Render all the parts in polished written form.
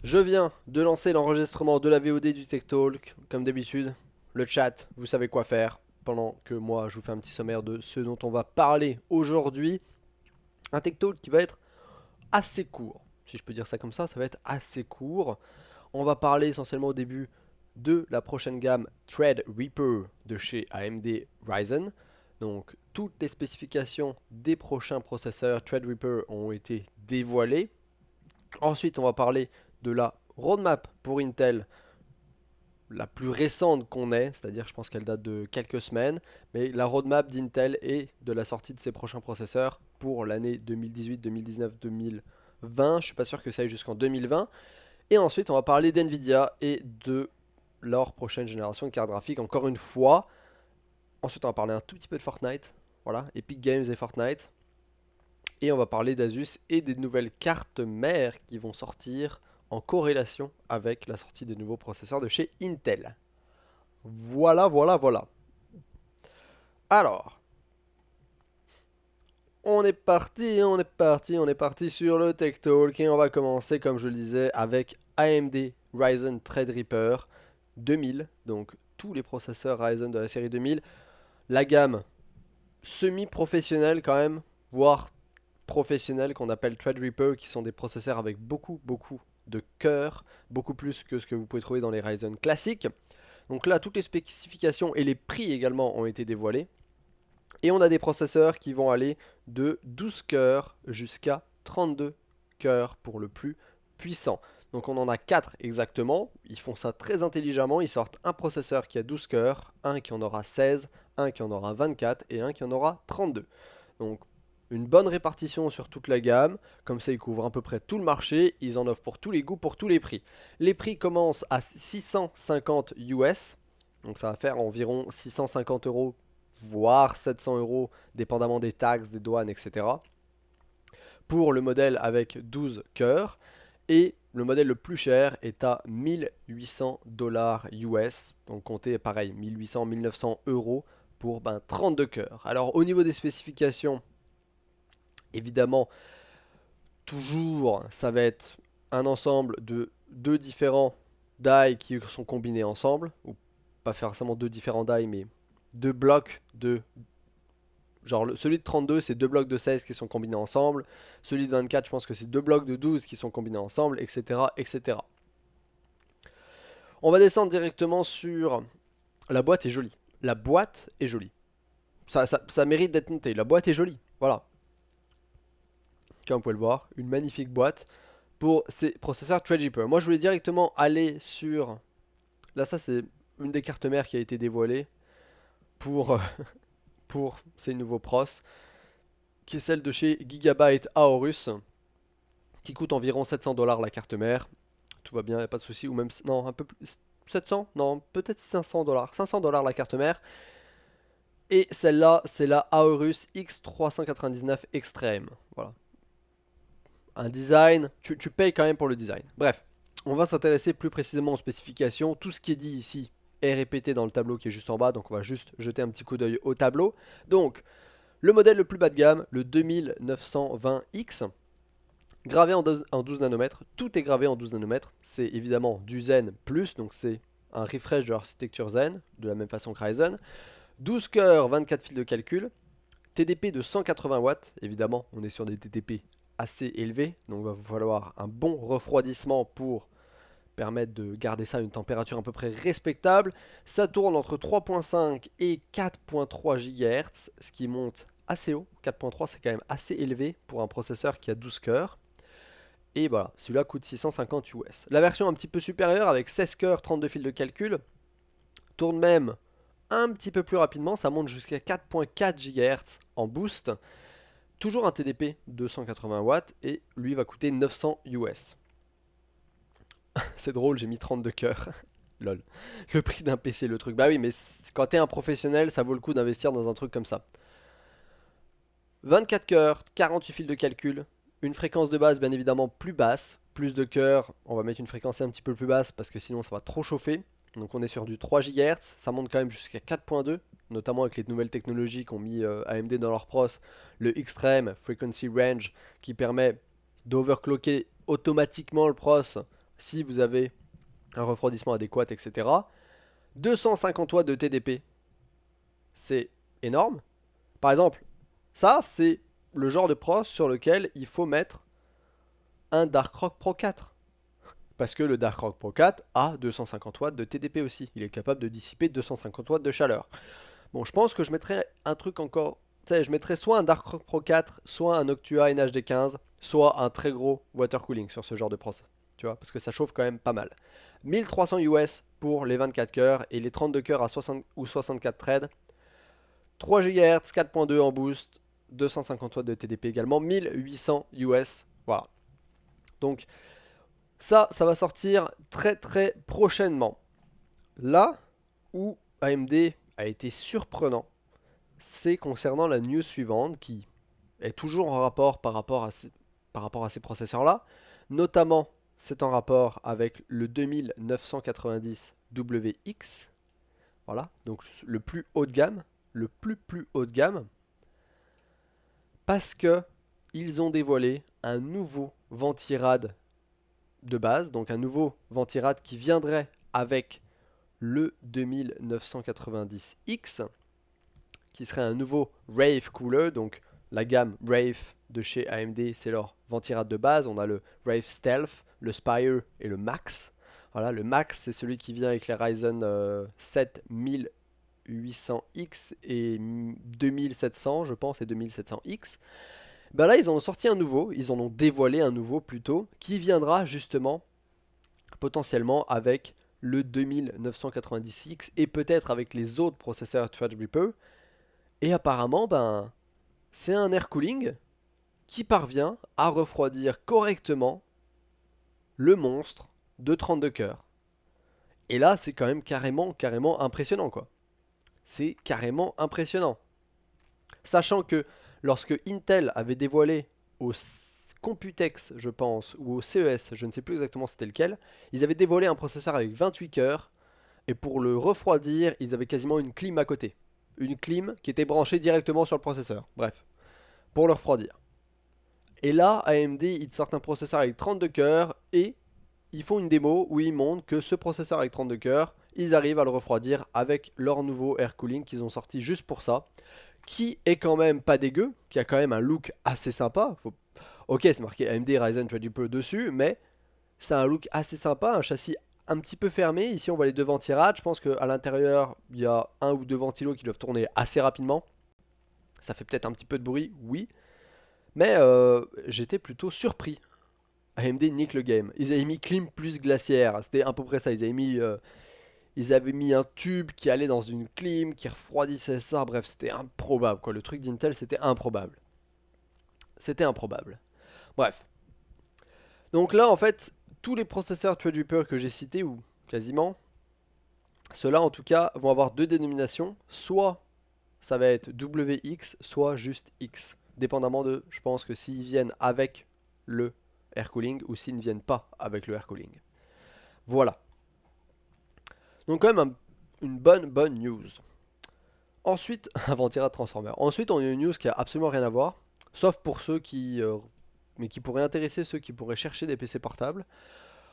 Je viens de lancer l'enregistrement de la VOD du Tech Talk, comme d'habitude. Le chat, vous savez quoi faire, pendant que moi je vous fais un petit sommaire de ce dont on va parler aujourd'hui. Un Tech Talk qui va être assez court. Si je peux dire ça comme ça va être assez court. On va parler essentiellement au début de la prochaine gamme Threadripper de chez AMD Ryzen. Donc toutes les spécifications des prochains processeurs Threadripper ont été dévoilées. Ensuite, on va parler de la roadmap pour Intel, la plus récente qu'on ait, c'est-à-dire je pense qu'elle date de quelques semaines, mais la roadmap d'Intel et de la sortie de ses prochains processeurs pour l'année 2018, 2019, 2020. Je suis pas sûr que ça aille jusqu'en 2020. Et ensuite, on va parler d'NVIDIA et de leur prochaine génération de cartes graphiques, encore une fois. Ensuite, on va parler un tout petit peu de Fortnite. Voilà, Epic Games et Fortnite. Et on va parler d'Asus et des nouvelles cartes mères qui vont sortir en corrélation avec la sortie des nouveaux processeurs de chez Intel. Voilà, voilà, voilà. Alors, on est parti sur le Tech Talk et on va commencer, comme je le disais, avec AMD Ryzen Threadripper 2000. Donc, tous les processeurs Ryzen de la série 2000. La gamme semi-professionnelle quand même, voire professionnels qu'on appelle Threadripper, qui sont des processeurs avec beaucoup, beaucoup de cœur, beaucoup plus que ce que vous pouvez trouver dans les Ryzen classiques. Donc là, toutes les spécifications et les prix également ont été dévoilés. Et on a des processeurs qui vont aller de 12 cœurs jusqu'à 32 cœurs pour le plus puissant. Donc on en a 4 exactement, ils font ça très intelligemment, ils sortent un processeur qui a 12 cœurs, un qui en aura 16, un qui en aura 24 et un qui en aura 32. Donc une bonne répartition sur toute la gamme, comme ça ils couvrent à peu près tout le marché, ils en offrent pour tous les goûts, pour tous les prix. Les prix commencent à 650 US, donc ça va faire environ 650 euros, voire 700 euros, dépendamment des taxes, des douanes, etc. Pour le modèle avec 12 cœurs, et le modèle le plus cher est à 1800 dollars US, donc comptez pareil, 1800-1900 euros pour 32 cœurs. Alors au niveau des spécifications, évidemment, toujours, ça va être un ensemble de deux différents die qui sont combinés ensemble, ou pas forcément deux différents die, mais deux blocs de... Genre celui de 32, c'est deux blocs de 16 qui sont combinés ensemble. Celui de 24, je pense que c'est deux blocs de 12 qui sont combinés ensemble, etc. etc. On va descendre directement sur... La boîte est jolie. La boîte est jolie. Ça mérite d'être noté. La boîte est jolie. Voilà. Comme vous pouvez le voir, une magnifique boîte pour ces processeurs Threadripper. Moi, je voulais directement aller sur... Là, ça, c'est une des cartes mères qui a été dévoilée pour, pour ces nouveaux pros, qui est celle de chez Gigabyte Aorus, qui coûte environ 700 dollars la carte mère. Tout va bien, y a pas de souci. Ou même... Non, un peu plus... 700? Non, peut-être 500 dollars. 500 dollars la carte mère. Et celle-là, c'est la Aorus X399 Extreme. Voilà. Un design, tu payes quand même pour le design. Bref, on va s'intéresser plus précisément aux spécifications. Tout ce qui est dit ici est répété dans le tableau qui est juste en bas, donc on va juste jeter un petit coup d'œil au tableau. Donc, le modèle le plus bas de gamme, le 2920X, gravé en 12 nanomètres. Tout est gravé en 12 nanomètres. C'est évidemment du Zen plus, donc c'est un refresh de l'architecture Zen, de la même façon que Ryzen. 12 cœurs, 24 fils de calcul. TDP de 180 watts, évidemment, on est sur des TDP assez élevés, donc il va vous falloir un bon refroidissement pour permettre de garder ça à une température à peu près respectable. Ça tourne entre 3.5 et 4.3 GHz, ce qui monte assez haut. 4.3 c'est quand même assez élevé pour un processeur qui a 12 cœurs. Et voilà, celui-là coûte 650 US. La version un petit peu supérieure avec 16 cœurs, 32 fils de calcul, tourne même un petit peu plus rapidement, ça monte jusqu'à 4.4 GHz en boost. Toujours un TDP de 180 watts et lui va coûter 900 US. C'est drôle, j'ai mis 32 cœurs. Lol. Le prix d'un PC, le truc. Bah oui, mais quand t'es un professionnel, ça vaut le coup d'investir dans un truc comme ça. 24 cœurs, 48 fils de calcul, une fréquence de base bien évidemment plus basse, plus de cœurs, on va mettre une fréquence un petit peu plus basse parce que sinon ça va trop chauffer. Donc on est sur du 3 GHz, ça monte quand même jusqu'à 4.2, notamment avec les nouvelles technologies qu'ont mis AMD dans leur pros, le Extreme Frequency Range qui permet d'overclocker automatiquement le pros si vous avez un refroidissement adéquat, etc. 250 watts de TDP, c'est énorme. Par exemple, ça, c'est le genre de pros sur lequel il faut mettre un Darkrock Pro 4. Parce que le Darkrock Pro 4 a 250 watts de TDP aussi. Il est capable de dissiper 250 watts de chaleur. Bon, je pense que je mettrais un truc encore. Tu sais, je mettrais soit un Darkrock Pro 4, soit un Noctua NHD 15, soit un très gros water cooling sur ce genre de pros. Tu vois, parce que ça chauffe quand même pas mal. 1300 US pour les 24 cœurs et les 32 cœurs à 60 ou 64 threads. 3 GHz, 4.2 en boost, 250 watts de TDP également, 1800 US. Voilà. Donc ça va sortir très très prochainement. Là où AMD a été surprenant, c'est concernant la news suivante qui est toujours en rapport par rapport à ces processeurs-là. Notamment, c'est en rapport avec le 2990 WX. Voilà, donc le plus haut de gamme, le plus haut de gamme, parce que ils ont dévoilé un nouveau ventirad de base, donc un nouveau ventirad qui viendrait avec le 2990X, qui serait un nouveau Rave Cooler, donc la gamme Rave de chez AMD, c'est leur ventirad de base. On a le Rave Stealth, le Spire et le Max. Voilà, le Max, c'est celui qui vient avec les Ryzen 7 1800X et 2700, je pense, et 2700X. Ben là, ils en ont sorti un nouveau, ils en ont dévoilé un nouveau plutôt, qui viendra justement potentiellement avec le 2990X et peut-être avec les autres processeurs Threadripper. Et apparemment, ben, c'est un air cooling qui parvient à refroidir correctement le monstre de 32 cœurs. Et là, c'est quand même carrément impressionnant, quoi. C'est carrément impressionnant. Sachant que lorsque Intel avait dévoilé au Computex, je pense, ou au CES, je ne sais plus exactement c'était lequel, ils avaient dévoilé un processeur avec 28 cœurs, et pour le refroidir, ils avaient quasiment une clim à côté. Une clim qui était branchée directement sur le processeur. Bref, pour le refroidir. Et là, AMD, ils sortent un processeur avec 32 cœurs, et ils font une démo où ils montrent que ce processeur avec 32 cœurs, ils arrivent à le refroidir avec leur nouveau air cooling qu'ils ont sorti juste pour ça, qui est quand même pas dégueu, qui a quand même un look assez sympa. Ok, c'est marqué AMD Ryzen Threadripper dessus, mais c'est un look assez sympa, un châssis un petit peu fermé. Ici, on voit les deux ventirades. Je pense qu'à l'intérieur, il y a un ou deux ventilos qui doivent tourner assez rapidement. Ça fait peut-être un petit peu de bruit, oui. Mais j'étais plutôt surpris. AMD nique le game. Ils avaient mis clim plus glaciaire. C'était à peu près ça. Ils avaient mis un tube qui allait dans une clim, qui refroidissait ça. Bref, c'était improbable, quoi. Le truc d'Intel, c'était improbable. C'était improbable. Bref. Donc là, en fait, tous les processeurs Threadripper que j'ai cités, ou quasiment, ceux-là, en tout cas, vont avoir deux dénominations. Soit ça va être WX, soit juste X. Dépendamment de, je pense que s'ils viennent avec le air cooling ou s'ils ne viennent pas avec le air cooling. Voilà. Donc quand même une bonne news. Ensuite, un ventilation transformer. Ensuite, on a une news qui a absolument rien à voir, sauf pour ceux qui, mais qui pourraient intéresser ceux qui pourraient chercher des PC portables.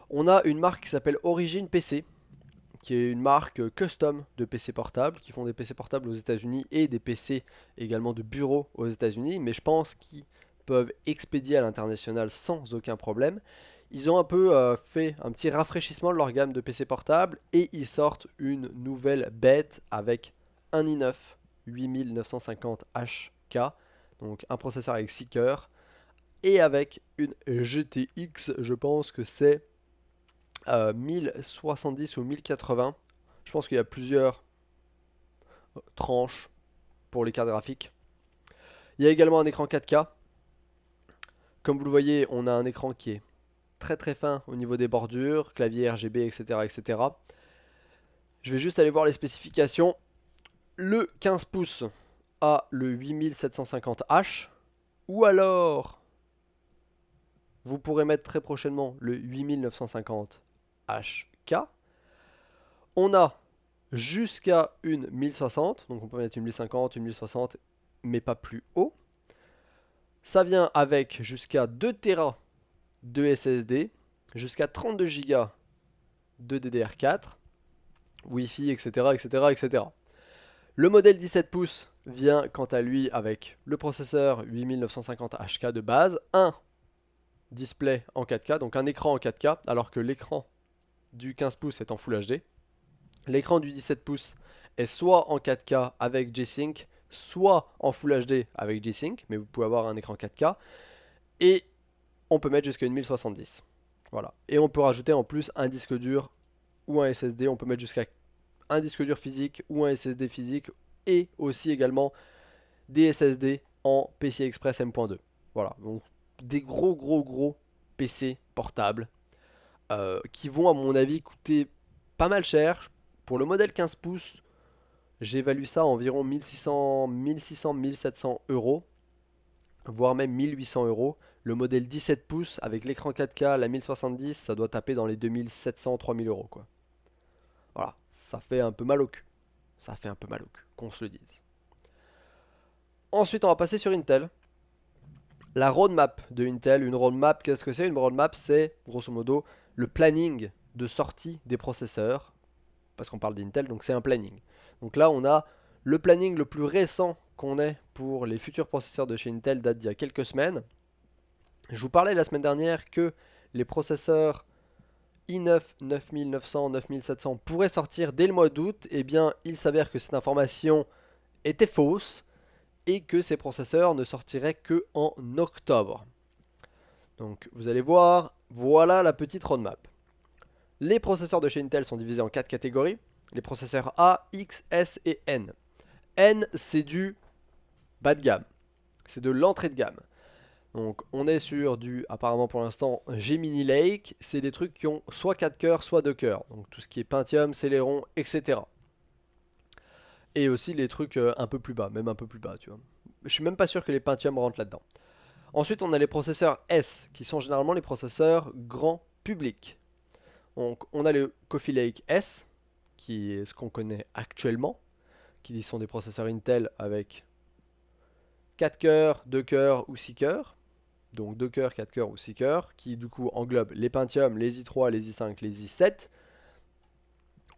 On a une marque qui s'appelle Origin PC, qui est une marque custom de PC portables, qui font des PC portables aux États-Unis et des PC également de bureau aux États-Unis, mais je pense qu'ils peuvent expédier à l'international sans aucun problème. Ils ont un peu fait un petit rafraîchissement de leur gamme de PC portables et ils sortent une nouvelle bête avec un i9 8950HK, donc un processeur avec 6 cœurs, et avec une GTX, je pense que c'est 1070 ou 1080. Je pense qu'il y a plusieurs tranches pour les cartes graphiques. Il y a également un écran 4K. Comme vous le voyez, on a un écran qui est très fin au niveau des bordures, clavier RGB, etc., etc. Je vais juste aller voir les spécifications. Le 15 pouces a le 8750H, ou alors vous pourrez mettre très prochainement le 8950HK. On a jusqu'à une 1060, donc on peut mettre une 1050, une 1060, mais pas plus haut. Ça vient avec jusqu'à 2 Tera de SSD, jusqu'à 32 Go de DDR4, Wi-Fi, etc., etc., etc. Le modèle 17 pouces vient quant à lui avec le processeur 8950 HK de base, un display en 4K, donc un écran en 4K, alors que l'écran du 15 pouces est en Full HD. L'écran du 17 pouces est soit en 4K avec G-Sync, soit en Full HD avec G-Sync, mais vous pouvez avoir un écran 4K. Et on peut mettre jusqu'à une 1070. Voilà. Et on peut rajouter en plus un disque dur ou un SSD. On peut mettre jusqu'à un disque dur physique ou un SSD physique. Et aussi également des SSD en PCI Express M.2. Voilà. Donc des gros PC portables qui vont à mon avis coûter pas mal cher. Pour le modèle 15 pouces, j'évalue ça à environ 1600-1700 euros, voire même 1800 euros. Le modèle 17 pouces avec l'écran 4K, la 1070, ça doit taper dans les 2700-3000 euros quoi. Voilà, ça fait un peu mal au cul. Ça fait un peu mal au cul, qu'on se le dise. Ensuite, on va passer sur Intel. La roadmap de Intel, une roadmap, qu'est-ce que c'est? Une roadmap, c'est grosso modo le planning de sortie des processeurs, parce qu'on parle d'Intel, donc c'est un planning. Donc là, on a le planning le plus récent qu'on ait pour les futurs processeurs de chez Intel, date d'il y a quelques semaines. Je vous parlais la semaine dernière que les processeurs i9, 9900, 9700 pourraient sortir dès le mois d'août. Eh bien, il s'avère que cette information était fausse et que ces processeurs ne sortiraient que en octobre. Donc, vous allez voir, voilà la petite roadmap. Les processeurs de chez Intel sont divisés en 4 catégories. Les processeurs A, X, S et N. N, c'est du bas de gamme. C'est de l'entrée de gamme. Donc on est sur du, apparemment pour l'instant, Gemini Lake. C'est des trucs qui ont soit 4 cœurs, soit 2 cœurs. Donc tout ce qui est Pentium, Celeron, etc. Et aussi les trucs un peu plus bas, même un peu plus bas, tu vois. Je suis même pas sûr que les Pentium rentrent là-dedans. Ensuite, on a les processeurs S, qui sont généralement les processeurs grand public. Donc on a le Coffee Lake S, qui est ce qu'on connaît actuellement, qui sont des processeurs Intel avec 4 cœurs, 2 cœurs ou 6 cœurs. Donc 2 cœurs, 4 cœurs ou 6 cœurs, qui du coup englobent les Pentium, les i3, les i5, les i7.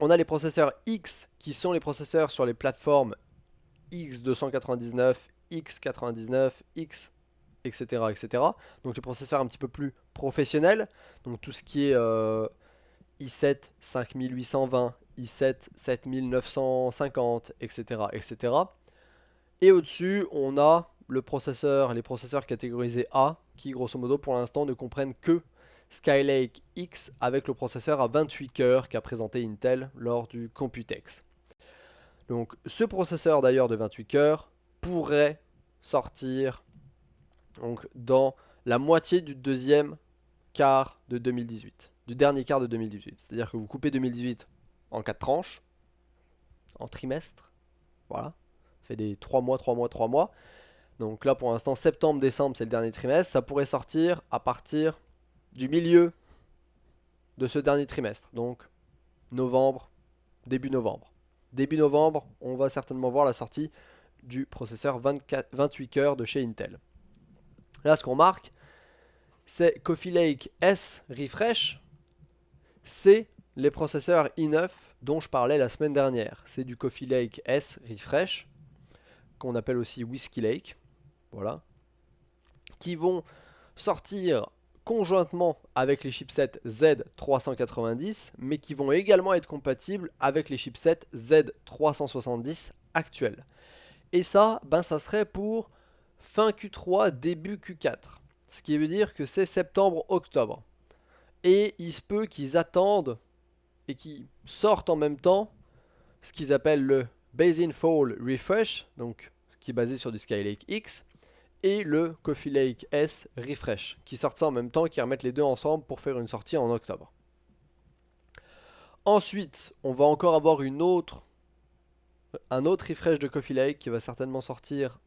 On a les processeurs X, qui sont les processeurs sur les plateformes X299, X99, X, etc., etc. Donc les processeurs un petit peu plus professionnels. Donc tout ce qui est i7 5820, i7 7950, etc., etc. Et au-dessus, on a les processeurs catégorisés A, qui grosso modo pour l'instant ne comprennent que Skylake X avec le processeur à 28 cœurs qu'a présenté Intel lors du Computex. Donc ce processeur d'ailleurs de 28 cœurs pourrait sortir donc, dans la moitié du deuxième quart de 2018, du dernier quart de 2018. C'est-à-dire que vous coupez 2018 en 4 tranches, en trimestre, voilà, fait des 3 mois, 3 mois, 3 mois. Donc là pour l'instant septembre, décembre c'est le dernier trimestre, ça pourrait sortir à partir du milieu de ce dernier trimestre, donc novembre, début novembre. Début novembre, on va certainement voir la sortie du processeur 28 cœurs de chez Intel. Là ce qu'on marque, c'est Coffee Lake S Refresh, c'est les processeurs i9 dont je parlais la semaine dernière. C'est du Coffee Lake S Refresh, qu'on appelle aussi Whiskey Lake, voilà, qui vont sortir conjointement avec les chipsets Z390, mais qui vont également être compatibles avec les chipsets Z370 actuels. Et ça, ben ça serait pour fin Q3, début Q4. Ce qui veut dire que c'est septembre-octobre. Et il se peut qu'ils attendent et qu'ils sortent en même temps ce qu'ils appellent le Basin Fall Refresh, donc qui est basé sur du Skylake X, et le Coffee Lake S Refresh, qui sortent ça en même temps, qui remettent les deux ensemble pour faire une sortie en octobre. Ensuite, on va encore avoir un autre refresh de Coffee Lake qui va certainement sortir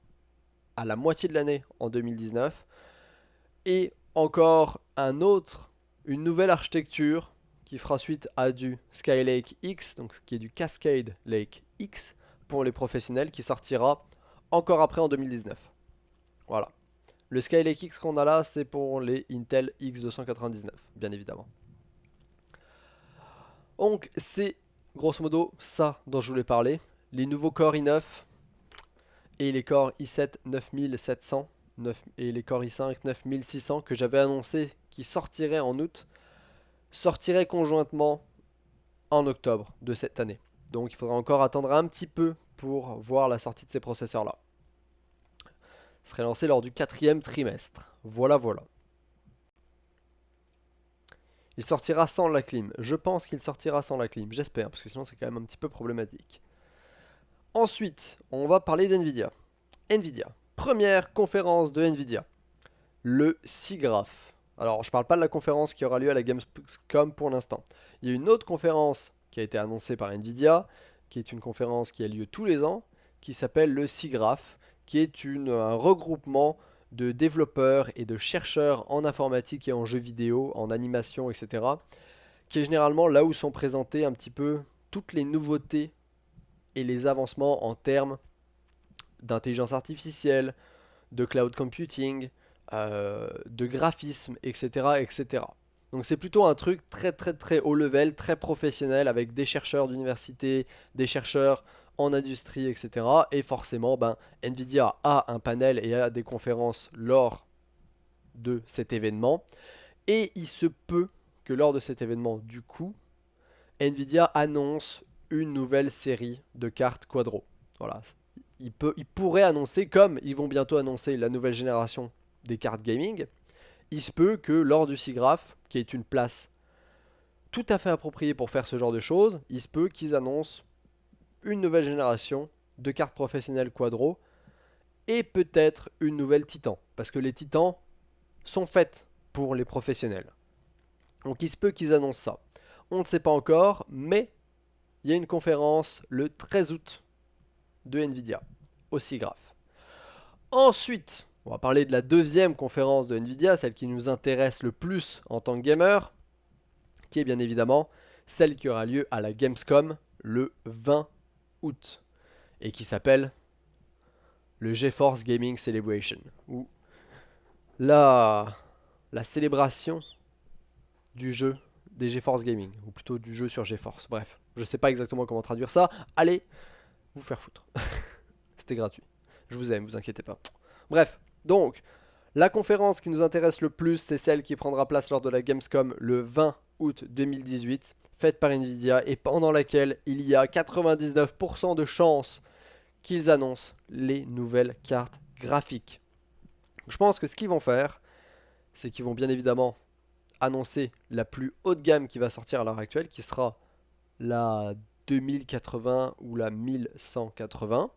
à la moitié de l'année en 2019. Et encore une nouvelle architecture qui fera suite à du Skylake X, donc qui est du Cascade Lake X pour les professionnels, qui sortira encore après en 2019. Voilà. Le Skylake X qu'on a là, c'est pour les Intel X299, bien évidemment. Donc c'est grosso modo ça dont je voulais parler. Les nouveaux Core i9 et les Core i7 9700 et les Core i5 9600 que j'avais annoncé qui sortiraient en août, sortiraient conjointement en octobre de cette année. Donc il faudra encore attendre un petit peu pour voir la sortie de ces processeurs-là. Serait lancé lors du 4e trimestre. Voilà, voilà. Il sortira sans la clim. Je pense qu'il sortira sans la clim. J'espère, parce que sinon c'est quand même un petit peu problématique. Ensuite, on va parler d'NVIDIA. NVIDIA. Première conférence de NVIDIA. Le SIGGRAPH. Alors, je ne parle pas de la conférence qui aura lieu à la Gamescom pour l'instant. Il y a une autre conférence qui a été annoncée par NVIDIA, qui est une conférence qui a lieu tous les ans, qui s'appelle le SIGGRAPH, qui est un regroupement de développeurs et de chercheurs en informatique et en jeux vidéo, en animation, etc. Qui est généralement là où sont présentées un petit peu toutes les nouveautés et les avancements en termes d'intelligence artificielle, de cloud computing, de graphisme, etc., etc. Donc c'est plutôt un truc très très très haut level, très professionnel avec des chercheurs d'université, des chercheurs en industrie, etc. Et forcément, Nvidia a un panel et a des conférences lors de cet événement. Et il se peut que lors de cet événement, du coup, Nvidia annonce une nouvelle série de cartes Quadro. Voilà. Il pourrait annoncer, comme ils vont bientôt annoncer la nouvelle génération des cartes gaming, il se peut que lors du SIGGRAPH, qui est une place tout à fait appropriée pour faire ce genre de choses, il se peut qu'ils annoncent une nouvelle génération de cartes professionnelles Quadro et peut-être une nouvelle Titan. Parce que les Titans sont faites pour les professionnels. Donc il se peut qu'ils annoncent ça. On ne sait pas encore, mais il y a une conférence le 13 août de Nvidia au SIGGRAPH. Ensuite, on va parler de la deuxième conférence de Nvidia, celle qui nous intéresse le plus en tant que gamer, qui est bien évidemment celle qui aura lieu à la Gamescom le 20 août et qui s'appelle le GeForce Gaming Celebration, ou la célébration du jeu des GeForce Gaming, ou plutôt du jeu sur GeForce. Bref, je sais pas exactement comment traduire ça. Allez vous faire foutre. C'était gratuit. Je vous aime, vous inquiétez pas. Bref, donc, la conférence qui nous intéresse le plus, c'est celle qui prendra place lors de la Gamescom le 20 août 2018, faite par Nvidia, et pendant laquelle il y a 99% de chances qu'ils annoncent les nouvelles cartes graphiques. Je pense que ce qu'ils vont faire, c'est qu'ils vont bien évidemment annoncer la plus haute gamme qui va sortir à l'heure actuelle, qui sera la 2080 ou la 1180.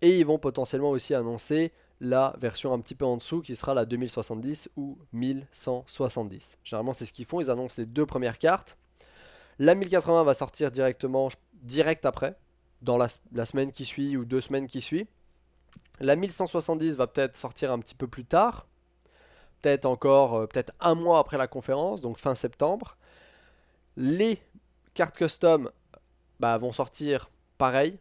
Et ils vont potentiellement aussi annoncer la version un petit peu en dessous qui sera la 2070 ou 1170. Généralement c'est ce qu'ils font, ils annoncent les deux premières cartes. La 1080 va sortir direct après, dans la semaine qui suit ou 2 semaines qui suit. La 1170 va peut-être sortir un petit peu plus tard, peut-être un mois après la conférence, donc fin septembre. Les cartes custom vont sortir pareil,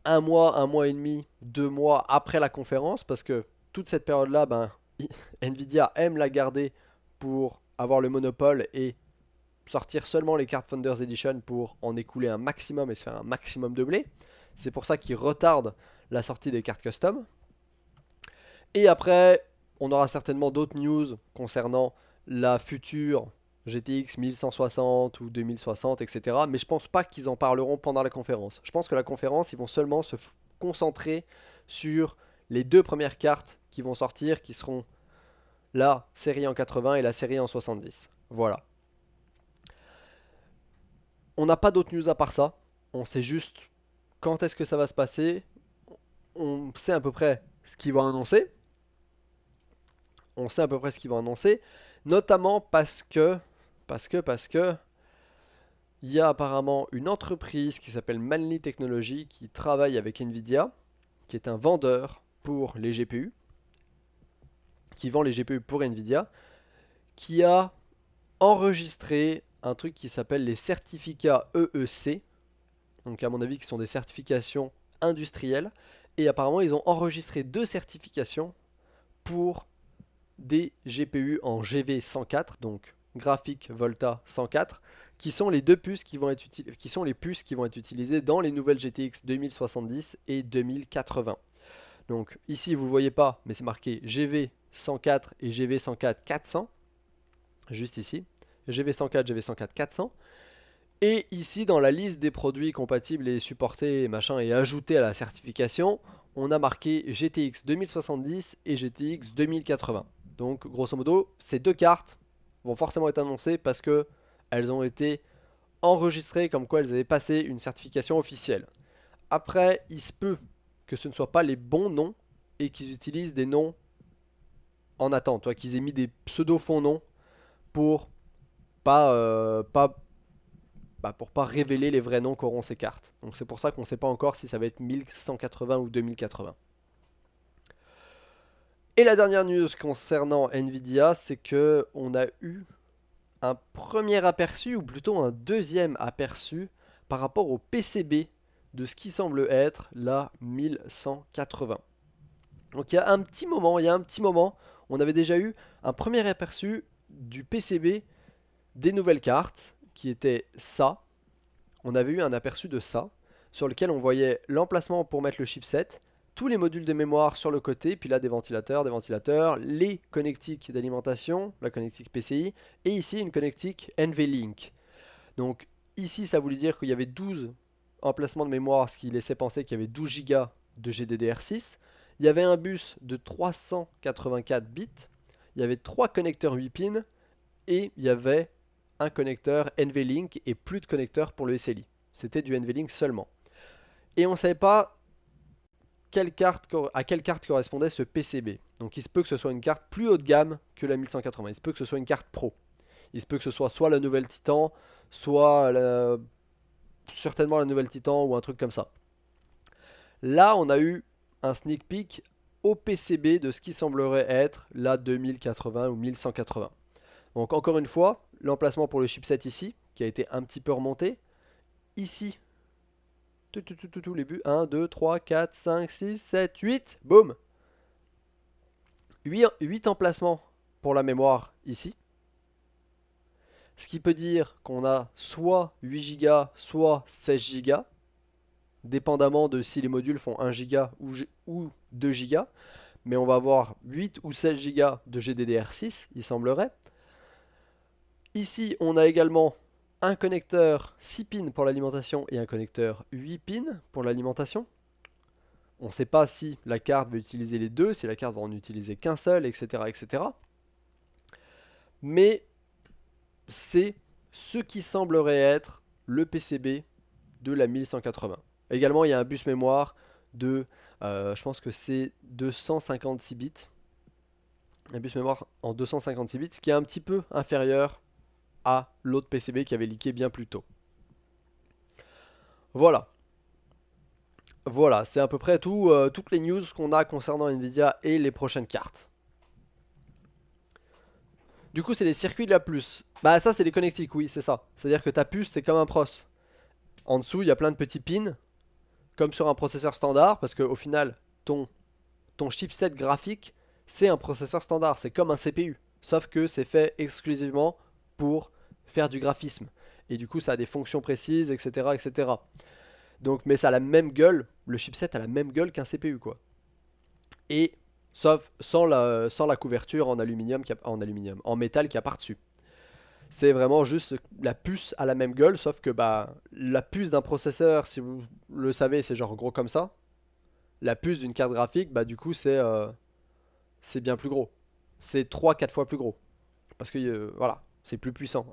un mois et demi, 2 mois après la conférence, parce que toute cette période-là, Nvidia aime la garder pour avoir le monopole et sortir seulement les cartes Founders Edition pour en écouler un maximum et se faire un maximum de blé. C'est pour ça qu'ils retardent la sortie des cartes custom. Et après, on aura certainement d'autres news concernant la future GTX 1160 ou 2060, etc. Mais je pense pas qu'ils en parleront pendant la conférence. Je pense que la conférence, ils vont seulement se concentrer sur les deux premières cartes qui vont sortir, qui seront la série en 80 et la série en 70. Voilà. On n'a pas d'autres news à part ça. On sait juste quand est-ce que ça va se passer. On sait à peu près ce qu'ils vont annoncer. On sait à peu près ce qu'ils vont annoncer. Notamment parce que il y a apparemment une entreprise qui s'appelle Manly Technology qui travaille avec Nvidia, qui est un vendeur pour les GPU, qui vend les GPU pour Nvidia, qui a enregistré un truc qui s'appelle les certificats EEC, donc à mon avis qui sont des certifications industrielles, et apparemment ils ont enregistré 2 certifications pour des GPU en GV104, donc Graphic Volta 104, qui sont les deux puces qui vont être qui sont les puces qui vont être utilisées dans les nouvelles GTX 2070 et 2080. Donc ici vous ne voyez pas, mais c'est marqué GV104 et GV104 400, juste ici, GV104, GV104 400. Et ici dans la liste des produits compatibles et supportés machin et ajoutés à la certification, on a marqué GTX 2070 et GTX 2080. Donc grosso modo, ces deux cartes vont forcément être annoncées parce que elles ont été enregistrées comme quoi elles avaient passé une certification officielle. Après, il se peut que ce ne soient pas les bons noms et qu'ils utilisent des noms en attente, toi, qu'ils aient mis des pseudo-fonds noms pour pour pas révéler les vrais noms qu'auront ces cartes. Donc c'est pour ça qu'on ne sait pas encore si ça va être 1180 ou 2080. Et la dernière news concernant Nvidia, c'est que on a eu un premier aperçu, ou plutôt un deuxième aperçu, par rapport au PCB de ce qui semble être la 1180. Donc il y a un petit moment, on avait déjà eu un premier aperçu du PCB des nouvelles cartes, qui était ça. On avait eu un aperçu de ça, sur lequel on voyait l'emplacement pour mettre le chipset, tous les modules de mémoire sur le côté, puis là des ventilateurs, les connectiques d'alimentation, la connectique PCI, et ici une connectique NVLink. Donc ici ça voulait dire qu'il y avait 12 emplacements de mémoire, ce qui laissait penser qu'il y avait 12 Go de GDDR6. Il y avait un bus de 384 bits, il y avait 3 connecteurs 8 pins, et il y avait un connecteur NVLink et plus de connecteurs pour le SLI. C'était du NVLink seulement. Et on ne savait pas à quelle carte correspondait ce PCB. Donc il se peut que ce soit une carte plus haut de gamme que la 1180. Il se peut que ce soit une carte Pro. Il se peut que ce soit la nouvelle Titan, certainement la nouvelle Titan ou un truc comme ça. Là, on a eu un sneak peek au PCB de ce qui semblerait être la 2080 ou 1180. Donc encore une fois, l'emplacement pour le chipset ici, qui a été un petit peu remonté. Ici, tous les buts, 1, 2, 3, 4, 5, 6, 7, 8, boum 8 emplacements pour la mémoire ici. Ce qui peut dire qu'on a soit 8 Go, soit 16 Go, dépendamment de si les modules font 1 Go ou 2 Go. Mais on va avoir 8 ou 16 Go de GDDR6, il semblerait. Ici, on a également un connecteur 6 pins pour l'alimentation et un connecteur 8 pins pour l'alimentation. On ne sait pas si la carte va utiliser les deux, si la carte va en utiliser qu'un seul, etc., etc. Mais c'est ce qui semblerait être le PCB de la 1180. Également, il y a un bus mémoire de, je pense que c'est 256 bits. Un bus mémoire en 256 bits, ce qui est un petit peu inférieur à l'autre PCB qui avait leaké bien plus tôt. Voilà. Voilà, c'est à peu près toutes les news qu'on a concernant Nvidia et les prochaines cartes. Du coup, c'est les circuits de la puce. Bah ça, c'est les connectiques, oui, c'est ça. C'est-à-dire que ta puce, c'est comme un pros. En dessous, il y a plein de petits pins, comme sur un processeur standard, parce qu'au final, ton chipset graphique, c'est un processeur standard, c'est comme un CPU. Sauf que c'est fait exclusivement pour faire du graphisme. Et du coup, ça a des fonctions précises, etc., etc. Donc, mais ça a la même gueule, le chipset a la même gueule qu'un CPU, quoi. Et sauf sans la couverture en aluminium, en métal qu'il y a par-dessus. C'est vraiment juste la puce à la même gueule, sauf que bah la puce d'un processeur, si vous le savez, c'est genre gros comme ça. La puce d'une carte graphique, bah du coup c'est bien plus gros. C'est 3-4 fois plus gros. Parce que voilà, c'est plus puissant.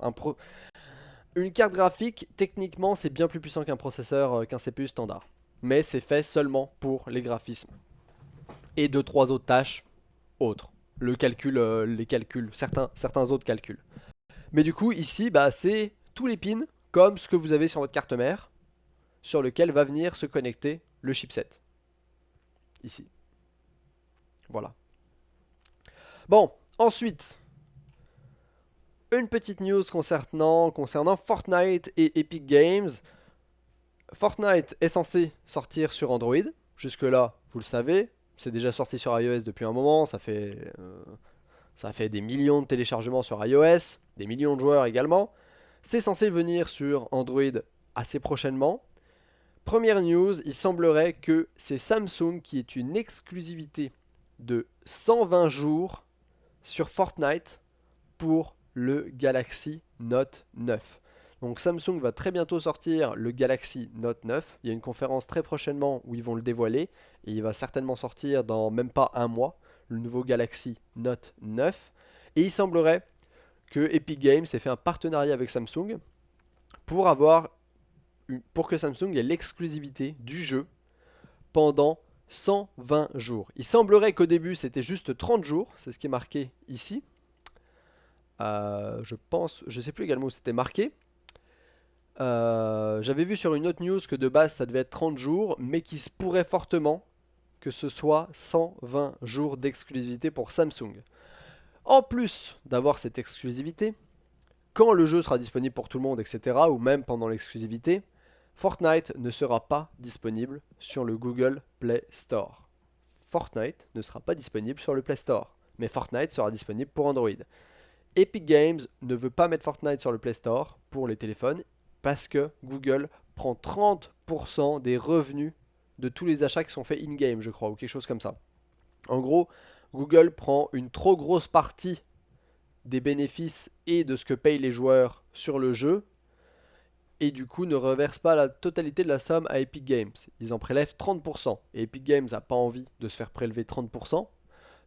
Une carte graphique, techniquement, c'est bien plus puissant qu'un processeur, qu'un CPU standard. Mais c'est fait seulement pour les graphismes. Et 2-3 autres tâches autres. Le calcul, les calculs, certains autres calculs. Mais du coup, ici, bah, c'est tous les pins, comme ce que vous avez sur votre carte mère, sur lequel va venir se connecter le chipset. Ici. Voilà. Bon, ensuite, une petite news concernant Fortnite et Epic Games. Fortnite est censé sortir sur Android. Jusque-là, vous le savez, c'est déjà sorti sur iOS depuis un moment. Ça fait des millions de téléchargements sur iOS, des millions de joueurs également. C'est censé venir sur Android assez prochainement. Première news, il semblerait que c'est Samsung qui ait une exclusivité de 120 jours sur Fortnite pour le Galaxy Note 9. Donc Samsung va très bientôt sortir le Galaxy Note 9. Il y a une conférence très prochainement où ils vont le dévoiler. Et il va certainement sortir dans même pas un mois, le nouveau Galaxy Note 9. Et il semblerait que Epic Games ait fait un partenariat avec Samsung pour que Samsung ait l'exclusivité du jeu pendant 120 jours. Il semblerait qu'au début c'était juste 30 jours, c'est ce qui est marqué ici. Je pense, je sais plus également où c'était marqué. J'avais vu sur une autre news que de base ça devait être 30 jours, mais qu'il se pourrait fortement que ce soit 120 jours d'exclusivité pour Samsung. En plus d'avoir cette exclusivité, quand le jeu sera disponible pour tout le monde, etc., ou même pendant l'exclusivité, Fortnite ne sera pas disponible sur le Google Play Store. Fortnite ne sera pas disponible sur le Play Store, mais Fortnite sera disponible pour Android. Epic Games ne veut pas mettre Fortnite sur le Play Store pour les téléphones parce que Google prend 30% des revenus de tous les achats qui sont faits in-game, je crois, ou quelque chose comme ça. En gros, Google prend une trop grosse partie des bénéfices et de ce que payent les joueurs sur le jeu et du coup ne reverse pas la totalité de la somme à Epic Games. Ils en prélèvent 30% et Epic Games n'a pas envie de se faire prélever 30%,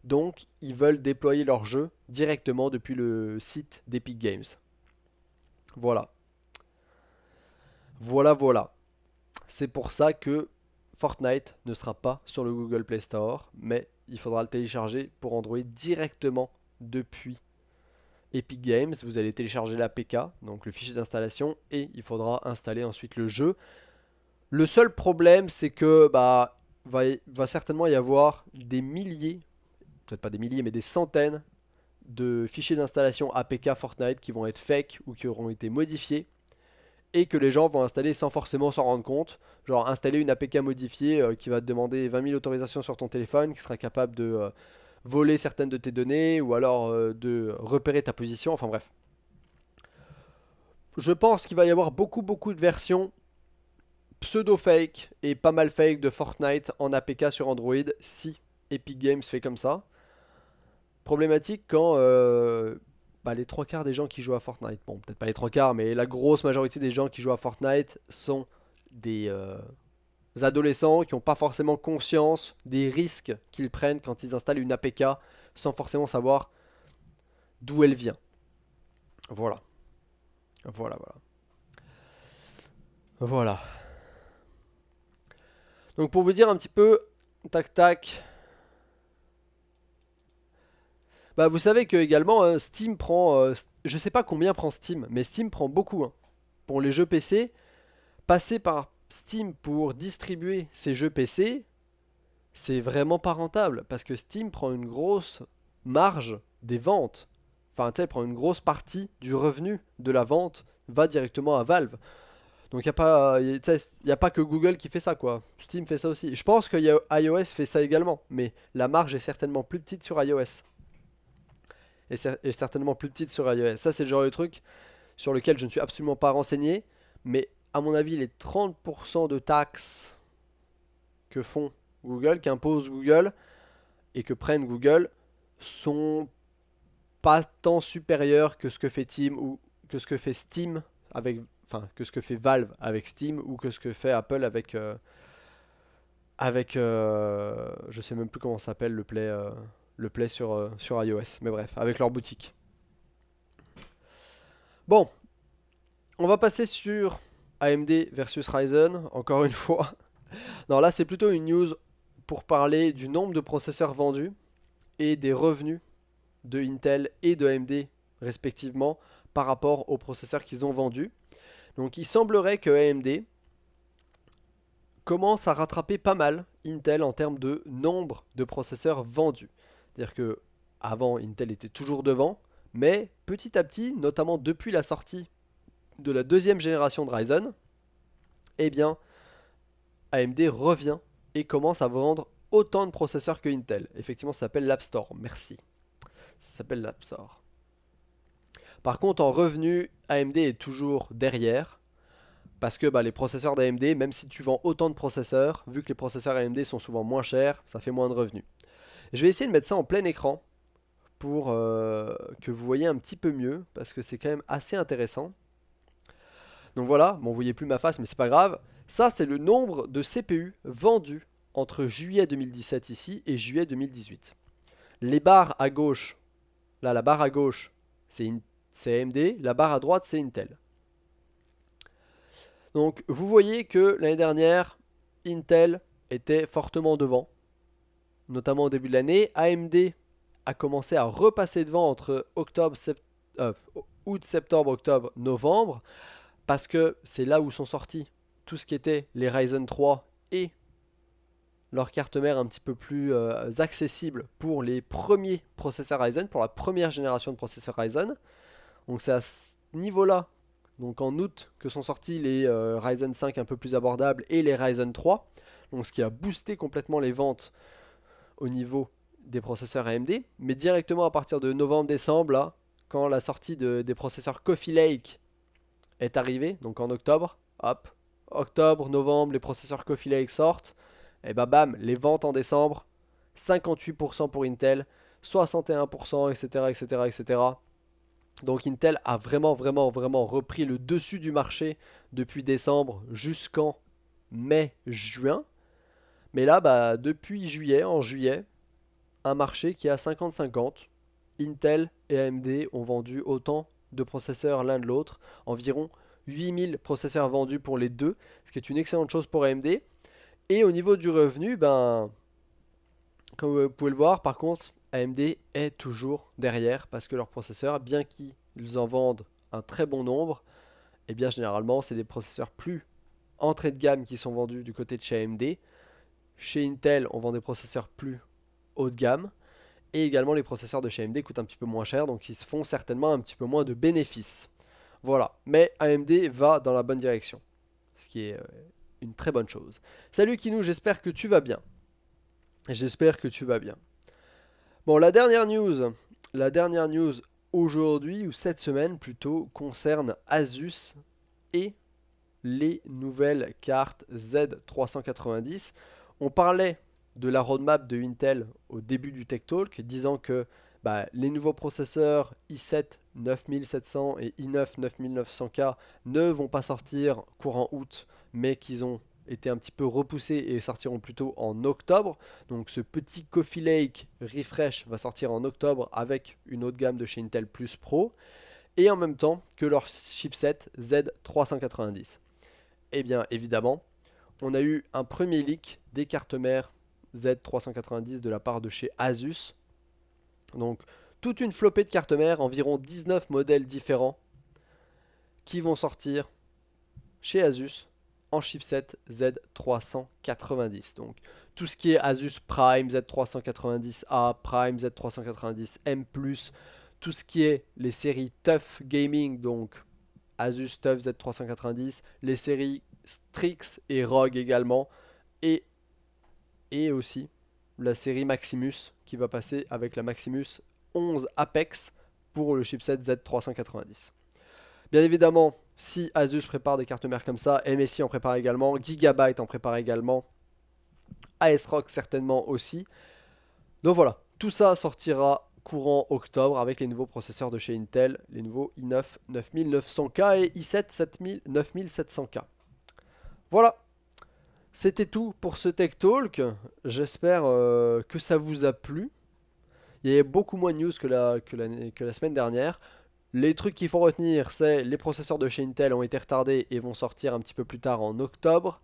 donc ils veulent déployer leur jeu directement depuis le site d'Epic Games. Voilà. Voilà. C'est pour ça que Fortnite ne sera pas sur le Google Play Store, mais il faudra le télécharger pour Android directement depuis Epic Games. Vous allez télécharger l'APK, donc le fichier d'installation, et il faudra installer ensuite le jeu. Le seul problème, c'est que va certainement y avoir des milliers, peut-être pas des milliers, mais des centaines de fichiers d'installation APK Fortnite qui vont être fake ou qui auront été modifiés et que les gens vont installer sans forcément s'en rendre compte. Genre installer une APK modifiée qui va te demander 20 000 autorisations sur ton téléphone, qui sera capable de voler certaines de tes données ou alors de repérer ta position. Enfin bref. Je pense qu'il va y avoir beaucoup de versions pseudo-fake et pas mal fake de Fortnite en APK sur Android si Epic Games fait comme ça. Problématique quand les trois quarts des gens qui jouent à Fortnite, bon peut-être pas les trois quarts, mais la grosse majorité des gens qui jouent à Fortnite sont des adolescents qui n'ont pas forcément conscience des risques qu'ils prennent quand ils installent une APK sans forcément savoir d'où elle vient. Voilà. Voilà. Donc pour vous dire un petit peu, tac tac, bah vous savez que également Steam prend, je sais pas combien prend Steam, mais Steam prend beaucoup hein. Pour les jeux PC, passer par Steam pour distribuer ces jeux PC, c'est vraiment pas rentable parce que Steam prend une grosse marge des ventes. Enfin, tu sais, prend une grosse partie du revenu de la vente va directement à Valve. Donc il n'y a pas que Google qui fait ça quoi. Steam fait ça aussi. Je pense que iOS fait ça également, mais la marge est certainement plus petite sur iOS. Et certainement plus petite sur iOS. Ça c'est le genre de truc sur lequel je ne suis absolument pas renseigné, mais à mon avis les 30% de taxes que font Google, qu'impose Google et que prennent Google sont pas tant supérieurs que ce que fait Steam ou que ce que fait Steam avec, enfin que ce que fait Valve avec Steam ou que ce que fait Apple avec je sais même plus comment ça s'appelle le Play sur iOS, mais bref, avec leur boutique. Bon, on va passer sur AMD versus Ryzen, encore une fois. Non, là c'est plutôt une news pour parler du nombre de processeurs vendus et des revenus de Intel et de AMD respectivement par rapport aux processeurs qu'ils ont vendus. Donc il semblerait que AMD commence à rattraper pas mal Intel en termes de nombre de processeurs vendus. C'est-à-dire que avant Intel était toujours devant, mais petit à petit, notamment depuis la sortie de la deuxième génération de Ryzen, eh bien AMD revient et commence à vendre autant de processeurs que Intel. Effectivement, ça s'appelle l'App Store. Merci. Ça s'appelle l'App Store. Par contre, en revenu, AMD est toujours derrière. Parce que les processeurs d'AMD, même si tu vends autant de processeurs, vu que les processeurs AMD sont souvent moins chers, ça fait moins de revenus. Je vais essayer de mettre ça en plein écran pour que vous voyez un petit peu mieux, parce que c'est quand même assez intéressant. Donc voilà, bon, vous voyez plus ma face, mais c'est pas grave. Ça, c'est le nombre de CPU vendus entre juillet 2017 ici et juillet 2018. Les barres à gauche, là, la barre à gauche, c'est AMD, la barre à droite, c'est Intel. Donc, vous voyez que l'année dernière, Intel était fortement devant, notamment au début de l'année. AMD a commencé à repasser devant entre août, septembre, octobre, novembre, parce que c'est là où sont sortis tout ce qui était les Ryzen 3 et leur carte mère un petit peu plus accessible pour les premiers processeurs Ryzen, pour la première génération de processeurs Ryzen. Donc c'est à ce niveau-là, donc en août, que sont sortis les Ryzen 5 un peu plus abordables et les Ryzen 3. Donc ce qui a boosté complètement les ventes au niveau des processeurs AMD. Mais directement à partir de novembre-décembre, là, quand la sortie des processeurs Coffee Lake est arrivée, donc en octobre, hop, octobre, novembre, les processeurs Coffee Lake sortent, et bah bam, les ventes en décembre, 58% pour Intel, 61%, etc., etc., etc. Donc Intel a vraiment repris le dessus du marché depuis décembre jusqu'en mai-juin. Mais là, depuis juillet, en juillet, un marché qui est à 50-50. Intel et AMD ont vendu autant de processeurs l'un de l'autre, environ 8000 processeurs vendus pour les deux, ce qui est une excellente chose pour AMD. Et au niveau du revenu, comme vous pouvez le voir, par contre, AMD est toujours derrière parce que leurs processeurs, bien qu'ils en vendent un très bon nombre, et bien généralement, c'est des processeurs plus entrée de gamme qui sont vendus du côté de chez AMD. Chez Intel, on vend des processeurs plus haut de gamme. Et également, les processeurs de chez AMD coûtent un petit peu moins cher, donc ils se font certainement un petit peu moins de bénéfices. Voilà, mais AMD va dans la bonne direction, ce qui est une très bonne chose. Salut Kinou, j'espère que tu vas bien. J'espère que tu vas bien. Bon, la dernière news aujourd'hui, ou cette semaine plutôt, concerne Asus et les nouvelles cartes Z390. On parlait de la roadmap de Intel au début du Tech Talk, disant que les nouveaux processeurs i7 9700 et i9 9900K ne vont pas sortir courant août, mais qu'ils ont été un petit peu repoussés et sortiront plutôt en octobre. Donc ce petit Coffee Lake Refresh va sortir en octobre avec une haute gamme de chez Intel Plus Pro, et en même temps que leur chipset Z390. Eh bien évidemment, on a eu un premier leak des cartes mères Z390 de la part de chez Asus. Donc toute une flopée de cartes mères, environ 19 modèles différents qui vont sortir chez Asus en chipset Z390. Donc tout ce qui est Asus Prime Z390A, Prime Z390M+, tout ce qui est les séries TUF Gaming, donc Asus TUF Z390, les séries Strix et ROG également, et aussi la série Maximus qui va passer avec la Maximus 11 Apex pour le chipset Z390. Bien évidemment, si Asus prépare des cartes mères comme ça, MSI en prépare également, Gigabyte en prépare également, ASRock certainement aussi. Donc voilà, tout ça sortira courant octobre avec les nouveaux processeurs de chez Intel, les nouveaux i9 9900K et i7 9700K. Voilà, c'était tout pour ce Tech Talk. J'espère que ça vous a plu. Il y a beaucoup moins de news que la semaine dernière. Les trucs qu'il faut retenir, c'est les processeurs de chez Intel ont été retardés et vont sortir un petit peu plus tard en octobre.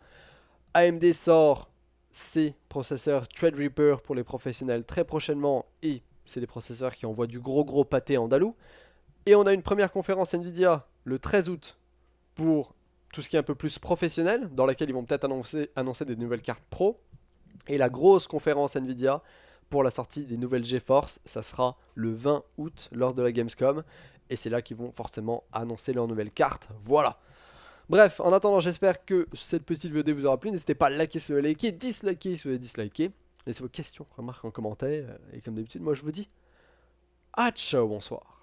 AMD sort ses processeurs Threadripper pour les professionnels très prochainement, et c'est des processeurs qui envoient du gros pâté andalou. Et on a une première conférence Nvidia le 13 août pour tout ce qui est un peu plus professionnel, dans laquelle ils vont peut-être annoncer des nouvelles cartes pro. Et la grosse conférence Nvidia pour la sortie des nouvelles GeForce, ça sera le 20 août lors de la Gamescom. Et c'est là qu'ils vont forcément annoncer leurs nouvelles cartes. Voilà. Bref, en attendant, j'espère que cette petite vidéo vous aura plu. N'hésitez pas à liker si vous avez liké, disliker si vous avez disliké. Laissez vos questions, remarques en commentaire. Et comme d'habitude, moi je vous dis à ciao, bonsoir.